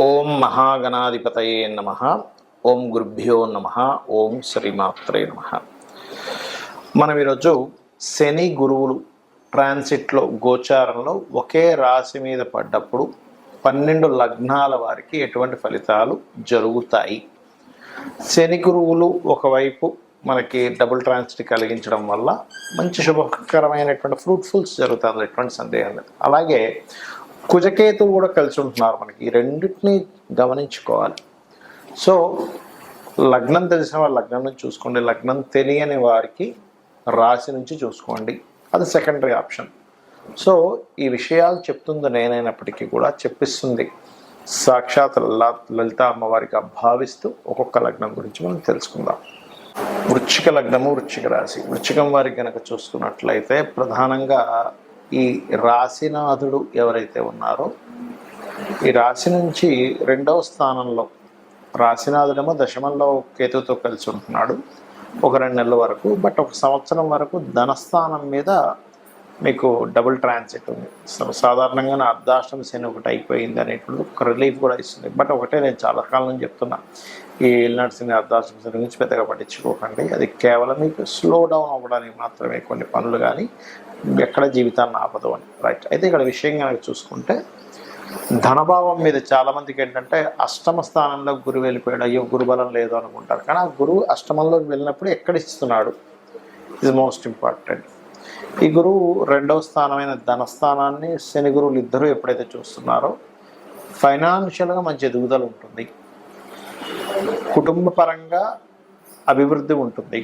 ఓం మహాగణాధిపతయే నమ. ఓం గురుభ్యో నమ. ఓం శ్రీమాత్రే నమ. మనం ఈరోజు శని గురువులు ట్రాన్సిట్లో గోచారంలో ఒకే రాశి మీద పడ్డప్పుడు 12 లగ్నాల వారికి ఎటువంటి ఫలితాలు జరుగుతాయి. శని గురువులు ఒకవైపు మనకి డబుల్ ట్రాన్సిట్ కలిగించడం వల్ల మంచి శుభకరమైనటువంటి ఫ్రూట్ఫుల్స్ జరుగుతుంది, ఎటువంటి సందేహం లేదు. అలాగే కుజకేతువు కూడా కలిసి ఉంటున్నారు. మనకి ఈ రెండింటిని గమనించుకోవాలి. సో లగ్నం తెలిసిన వారు లగ్నం నుంచి చూసుకోండి, లగ్నం తెలియని వారికి రాశి నుంచి చూసుకోండి, అది సెకండరీ ఆప్షన్. సో ఈ విషయాలు చెప్తుంది నేనైనప్పటికీ కూడా చెప్పిస్తుంది సాక్షాత్ లలిత అమ్మవారిగా భావిస్తూ ఒక్కొక్క లగ్నం గురించి మనం తెలుసుకుందాం. వృశ్చిక లగ్నము, వృశ్చిక రాశి. వృశ్చికం వారికి కనుక చూసుకున్నట్లయితే ప్రధానంగా ఈ రాశినాథుడు ఎవరైతే ఉన్నారో ఈ రాశి నుంచి 2వ స్థానంలో రాశినాథుడేమో దశమంలో కేతువుతో కలిసి ఉంటున్నాడు ఒక 2 నెలల వరకు. బట్ ఒక సంవత్సరం వరకు ధనస్థానం మీద మీకు డబుల్ ట్రాన్సిట్ ఉంది. సాధారణంగా నా అర్ధాష్టమ శని ఒకటి అయిపోయింది అనేటువంటి ఒక రిలీఫ్ కూడా ఇస్తుంది. బట్ ఒకటే నేను చాలా కాలం నుంచి చెప్తున్నా, ఈ ఏలినాటి శని అర్ధాష్టమ శని గురించి పెద్దగా పట్టించుకోకండి. అది కేవలం మీకు స్లో డౌన్ అవ్వడానికి మాత్రమే, కొన్ని పనులు కానీ ఎక్కడ జీవితాన్ని ఆపదు అని. రైట్. అయితే ఇక్కడ విషయం కనుక చూసుకుంటే ధనభావం మీద చాలామందికి ఏంటంటే అష్టమ స్థానంలో గురువు వెళ్ళిపోయాడు, అయ్యో గురుబలం లేదు అనుకుంటారు. కానీ ఆ గురువు అష్టమంలోకి వెళ్ళినప్పుడు ఎక్కడ ఇస్తున్నాడు ఇది మోస్ట్ ఇంపార్టెంట్. ఈ గురువు 2వ స్థానమైన ధనస్థానాన్ని శని గురువులు ఇద్దరూ ఎప్పుడైతే చూస్తున్నారో ఫైనాన్షియల్గా మంచి ఎదుగుదల ఉంటుంది, కుటుంబ పరంగా అభివృద్ధి ఉంటుంది,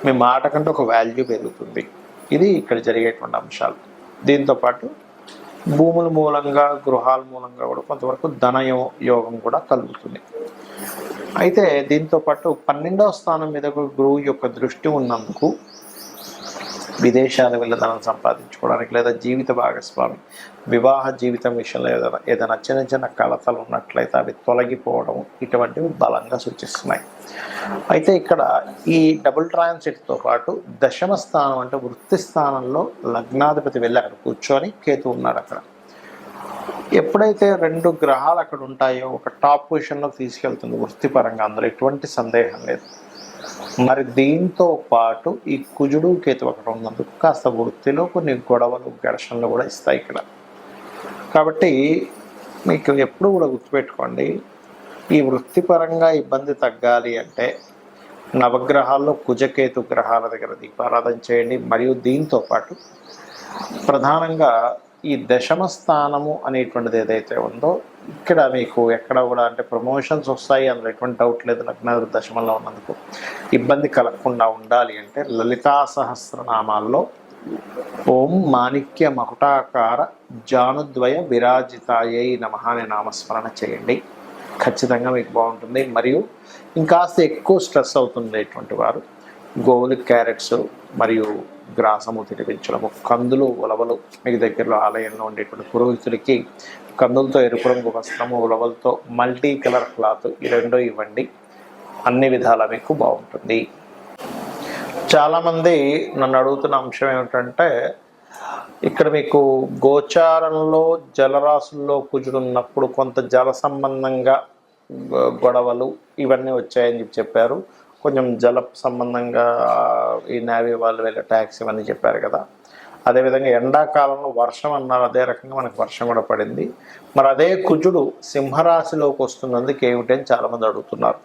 మీ మాట కంటే ఒక వాల్యూ పెరుగుతుంది. ఇది ఇక్కడ జరిగేటువంటి అంశాలు. దీంతోపాటు భూముల మూలంగా, గృహాల మూలంగా కూడా కొంతవరకు ధన యోగం కూడా కలుగుతుంది. అయితే దీంతోపాటు 12వ స్థానం మీద గురువు యొక్క దృష్టి ఉన్నందుకు విదేశాలు వెళ్ళి ధనం సంపాదించుకోవడానికి, లేదా జీవిత భాగస్వామి వివాహ జీవితం విషయంలో ఏదైనా చిన్న చిన్న కలతలు ఉన్నట్లయితే అవి తొలగిపోవడం, ఇటువంటివి బలంగా సూచిస్తున్నాయి. అయితే ఇక్కడ ఈ డబుల్ ట్రాన్సిట్తో పాటు దశమ స్థానం అంటే వృత్తి స్థానంలో లగ్నాధిపతి వెళ్ళి అక్కడ కూర్చొని కేతు ఉన్నాడు. అక్కడ ఎప్పుడైతే 2 గ్రహాలు అక్కడ ఉంటాయో ఒక టాప్ పొజిషన్లో తీసుకెళ్తుంది వృత్తిపరంగా, అందులో ఎటువంటి సందేహం లేదు. మరి దీంతో పాటు ఈ కుజుడు కేతు అక్కడ ఉన్నందుకు కాస్త వృత్తిలో కొన్ని గొడవలు, ఘర్షణలు కూడా ఇస్తాయి ఇక్కడ. కాబట్టి మీకు ఎప్పుడు కూడా గుర్తుపెట్టుకోండి, ఈ వృత్తిపరంగా ఇబ్బంది తగ్గాలి అంటే నవగ్రహాల్లో కుజకేతు గ్రహాల దగ్గర దీపారాధన చేయండి. మరియు దీంతో పాటు ప్రధానంగా ఈ దశమ స్థానము అనేటువంటిది ఏదైతే ఉందో ఇక్కడ మీకు ఎక్కడ కూడా అంటే ప్రమోషన్స్ వస్తాయి, అందులో ఎటువంటి డౌట్ లేదు. లగ్నాధిపతి దశమంలో ఉన్నందుకు ఇబ్బంది కలగకుండా ఉండాలి అంటే లలితా సహస్రనామాల్లో ఓం మాణిక్య మకుటాకార జానుద్వయ విరాజితాయై నమః అనే నామస్మరణ చేయండి, ఖచ్చితంగా మీకు బాగుంటుంది. మరియు ఇంకాస్త ఎక్కువ స్ట్రెస్ అవుతుండేటువంటి వారు గోవులు, క్యారెట్స్ మరియు గ్రాసము తినిపించడము, కందులు, ఉలవలు, మీకు దగ్గరలో ఆలయంలో ఉండేటువంటి పురోహితుడికి కందులతో ఎరుపు రంగు వస్త్రము, ఉలవలతో మల్టీ కలర్ క్లాత్, ఈ 2 ఇవ్వండి, అన్ని విధాలా మీకు బాగుంటుంది. చాలామంది నన్ను అడుగుతున్న అంశం ఏమిటంటే ఇక్కడ మీకు గోచారంలో జలరాశుల్లో కుజుడున్నప్పుడు కొంత జల సంబంధంగా గొడవలు ఇవన్నీ వచ్చాయని చెప్పారు. కొంచెం జల సంబంధంగా ఈ నేవీ వాళ్ళు వెళ్ళే ట్యాక్స్ ఇవన్నీ చెప్పారు కదా. అదేవిధంగా ఎండాకాలంలో వర్షం అన్నారు, అదే రకంగా మనకు వర్షం కూడా పడింది. మరి అదే కుజుడు సింహరాశిలోకి వస్తున్నందుకు ఏమిటని చాలామంది అడుగుతున్నారు.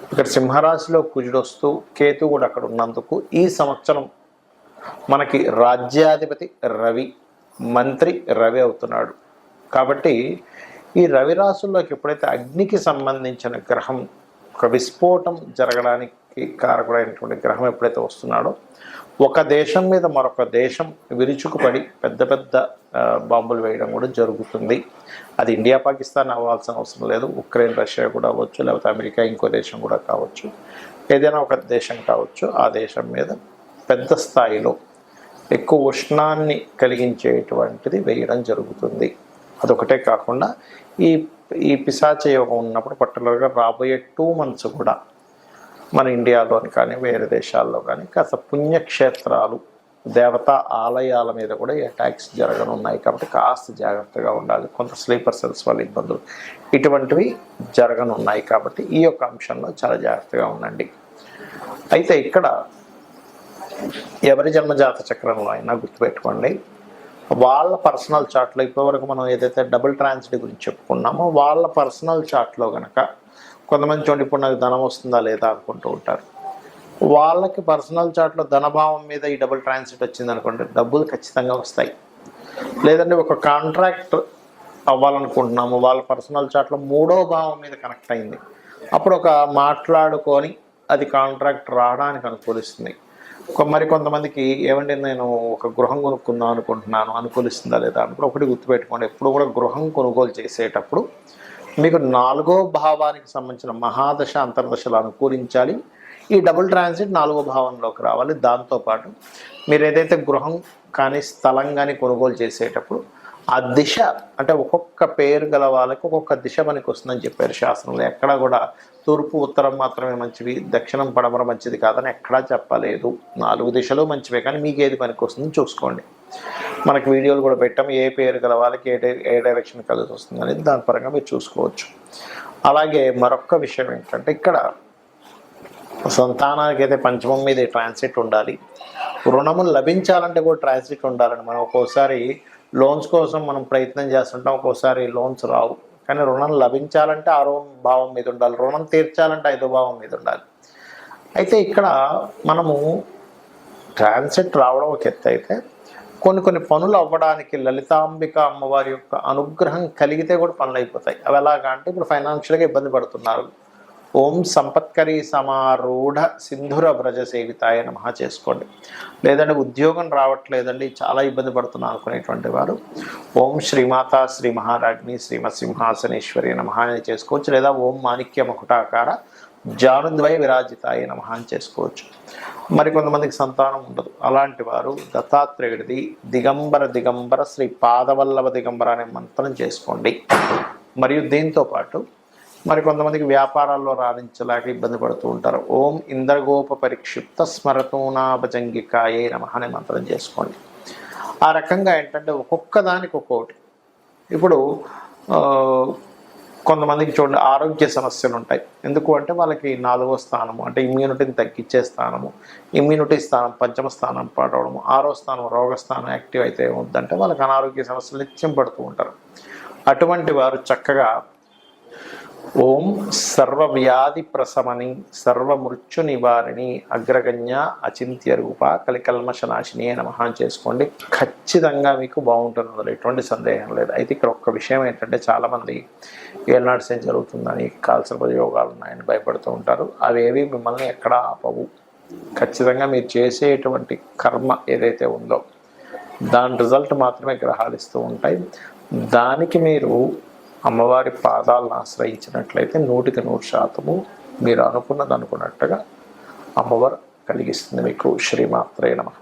ఇక్కడ సింహరాశిలో కుజుడు వస్తూ కేతు కూడా అక్కడ ఉన్నందుకు ఈ సంవత్సరం మనకి రాజ్యాధిపతి రవి, మంత్రి రవి అవుతున్నాడు. కాబట్టి ఈ రవి రాశుల్లోకి ఎప్పుడైతే అగ్నికి సంబంధించిన గ్రహం, ఒక విస్ఫోటం జరగడానికి కారకుడైనటువంటి గ్రహం ఎప్పుడైతే వస్తున్నాడో ఒక దేశం మీద మరొక దేశం విరుచుకుపడి పెద్ద పెద్ద బాంబులు వేయడం కూడా జరుగుతుంది. అది ఇండియా పాకిస్తాన్ అవ్వాల్సిన అవసరం లేదు, ఉక్రెయిన్ రష్యా కూడా అవ్వచ్చు, లేకపోతే అమెరికా ఇంకో దేశం కూడా కావచ్చు, ఏదైనా ఒక దేశం కావచ్చు. ఆ దేశం మీద పెద్ద స్థాయిలో ఎక్కువ ఉష్ణాన్ని కలిగించేటువంటిది వేయడం జరుగుతుంది. అదొకటే కాకుండా ఈ పిశాచ యోగం ఉన్నప్పుడు పర్టికులర్గా రాబోయే 2 months కూడా మన ఇండియాలోని కానీ వేరే దేశాల్లో కానీ కాస్త పుణ్యక్షేత్రాలు దేవతా ఆలయాల మీద కూడా ఈ అటాక్స్ జరగనున్నాయి కాబట్టి కాస్త జాగ్రత్తగా ఉండాలి. కొంత స్లీపర్ సెల్స్ వల్ల ఇబ్బందులు ఇటువంటివి జరగనున్నాయి కాబట్టి ఈ యొక్క అంశంలో చాలా జాగ్రత్తగా ఉండండి. అయితే ఇక్కడ ఎవరి జన్మజాత చక్రంలో అయినా గుర్తుపెట్టుకోండి, వాళ్ళ పర్సనల్ చార్ట్లో ఇప్పటివరకు మనం ఏదైతే డబుల్ ట్రాన్సిట్ గురించి చెప్పుకున్నామో వాళ్ళ పర్సనల్ చార్ట్లో కనుక కొంతమంది చూడండి ఇప్పుడు నాకు ధనం వస్తుందా లేదా అనుకుంటూ ఉంటారు. వాళ్ళకి పర్సనల్ చార్ట్లో ధనభావం మీద ఈ డబుల్ ట్రాన్సిట్ వచ్చింది అనుకోండి, డబ్బులు ఖచ్చితంగా వస్తాయి. లేదంటే ఒక కాంట్రాక్ట్ అవ్వాలనుకుంటున్నాము, వాళ్ళ పర్సనల్ చార్ట్లో 3వ భావం మీద కనెక్ట్ అయింది, అప్పుడు ఒక మాట్లాడుకొని అది కాంట్రాక్ట్ రావడానికి అనుకూలిస్తుంది. కొంతమందికి ఏమంటే నేను ఒక గృహం కొనుక్కుందాం అనుకుంటున్నాను, అనుకూలిస్తుందా లేదా అనుకుంటే ఒకటి గుర్తుపెట్టుకోండి, ఎప్పుడు కూడా గృహం కొనుగోలు చేసేటప్పుడు మీకు 4వ భావానికి సంబంధించిన మహాదశ అంతర్దశలు అనుకూలించాలి. ఈ డబుల్ ట్రాన్సిట్ 4వ భావంలోకి రావాలి. దాంతోపాటు మీరు ఏదైతే గృహం కానీ స్థలం కానీ కొనుగోలు చేసేటప్పుడు ఆ దిశ అంటే ఒక్కొక్క పేరు గల వాళ్ళకి ఒక్కొక్క దిశ మనకి వస్తుందని చెప్పారు శాస్త్రంలో. ఎక్కడా కూడా తూర్పు ఉత్తరం మాత్రమే మంచివి, దక్షిణం పడమర మంచిది కాదని ఎక్కడా చెప్పలేదు. 4 దిశలు మంచివే, కానీ మీకు ఏది పనికి వస్తుందని చూసుకోండి. మనకి వీడియోలు కూడా పెట్టాము, ఏ పేరు గల వాళ్ళకి ఏ డైరెక్షన్ కలిసి వస్తుంది అనేది దాని పరంగా మీరు చూసుకోవచ్చు. అలాగే మరొక విషయం ఏంటంటే ఇక్కడ సంతానానికి అయితే పంచమం మీద ట్రాన్సిట్ ఉండాలి. రుణములు లభించాలంటే కూడా ట్రాన్సిట్ ఉండాలండి. మనం ఒక్కోసారి లోన్స్ కోసం మనం ప్రయత్నం చేస్తుంటాం, ఒక్కోసారి లోన్స్ రావు, కానీ రుణం లభించాలంటే 6వ భావం మీద ఉండాలి, రుణం తీర్చాలంటే 5వ భావం మీద ఉండాలి. అయితే ఇక్కడ మనము ట్రాన్సిట్ రావడం ఒక ఎత్తు అయితే కొన్ని పనులు అవ్వడానికి లలితాంబిక అమ్మవారి యొక్క అనుగ్రహం కలిగితే కూడా పనులు అయిపోతాయి. అవి ఎలాగా అంటే ఇప్పుడు ఫైనాన్షియల్గా ఇబ్బంది పడుతున్నారు, ఓం సంపత్కరీ సమారూఢ సింధుర వ్రజ సేవితాయ నమః చేసుకోండి. లేదంటే ఉద్యోగం రావట్లేదండి, చాలా ఇబ్బంది పడుతున్నారు అనుకునేటువంటి వారు ఓం శ్రీమాత శ్రీ మహారాజ్ని శ్రీమత్ సింహాసనేశ్వరి నమః అని చేసుకోవచ్చు. లేదా ఓం మాణిక్య మకుటాకార జానుద్వయ విరాజితాయ నమః అని చేసుకోవచ్చు. మరి కొంతమందికి సంతానం ఉండదు, అలాంటి వారు దత్తాత్రేయుడిది దిగంబర శ్రీ పాదవల్లభ దిగంబర అనే మంత్రం చేసుకోండి. మరియు దీంతో పాటు మరి కొంతమందికి వ్యాపారాల్లో రాణించలేక ఇబ్బంది పడుతూ ఉంటారు, ఓం ఇంద్రగోప పరిక్షిప్త స్మరతూనాభజంగికాయే నమః అనే మంత్రం చేసుకోండి. ఆ రకంగా ఏంటంటే ఒక్కొక్క దానికి ఒక్కొక్కటి. ఇప్పుడు కొంతమందికి చూడండి ఆరోగ్య సమస్యలు ఉంటాయి. ఎందుకు అంటే వాళ్ళకి 4వ స్థానము అంటే ఇమ్యూనిటీని తగ్గించే స్థానము, ఇమ్యూనిటీ స్థానం 5వ స్థానం పాడవడము, 6వ స్థానం రోగస్థానం యాక్టివ్ అయితే ఏమవుద్దంటే వాళ్ళకి అనారోగ్య సమస్యలు నిత్యం పడుతూ ఉంటారు. అటువంటి వారు చక్కగా ఓం సర్వవ్యాధి ప్రశమని సర్వమృత్యు నివారిణి అగ్రగణ్య అచింత్య రూప కలికల్మషనాశిని నమః చేసుకోండి. ఖచ్చితంగా మీకు బాగుంటుంది, ఎటువంటి సందేహం లేదు. అయితే ఇక్కడ ఒక్క విషయం ఏంటంటే చాలామంది ఏళ్ళనాడు సేమ్ జరుగుతుందని కాల్సర్ప యోగాలు ఉన్నాయని భయపడుతూ ఉంటారు. అవేవి మిమ్మల్ని ఎక్కడా ఆపవు. ఖచ్చితంగా మీరు చేసేటువంటి కర్మ ఏదైతే ఉందో దాని రిజల్ట్ మాత్రమే గ్రహాలు ఇస్తూ ఉంటాయి. దానికి మీరు అమ్మవారి పాదాలను ఆశ్రయించినట్లయితే 100% మీరు అనుకున్నది అనుకున్నట్టుగా అమ్మవారు కలిగిస్తుంది మీకు. శ్రీమాత్రే నమః.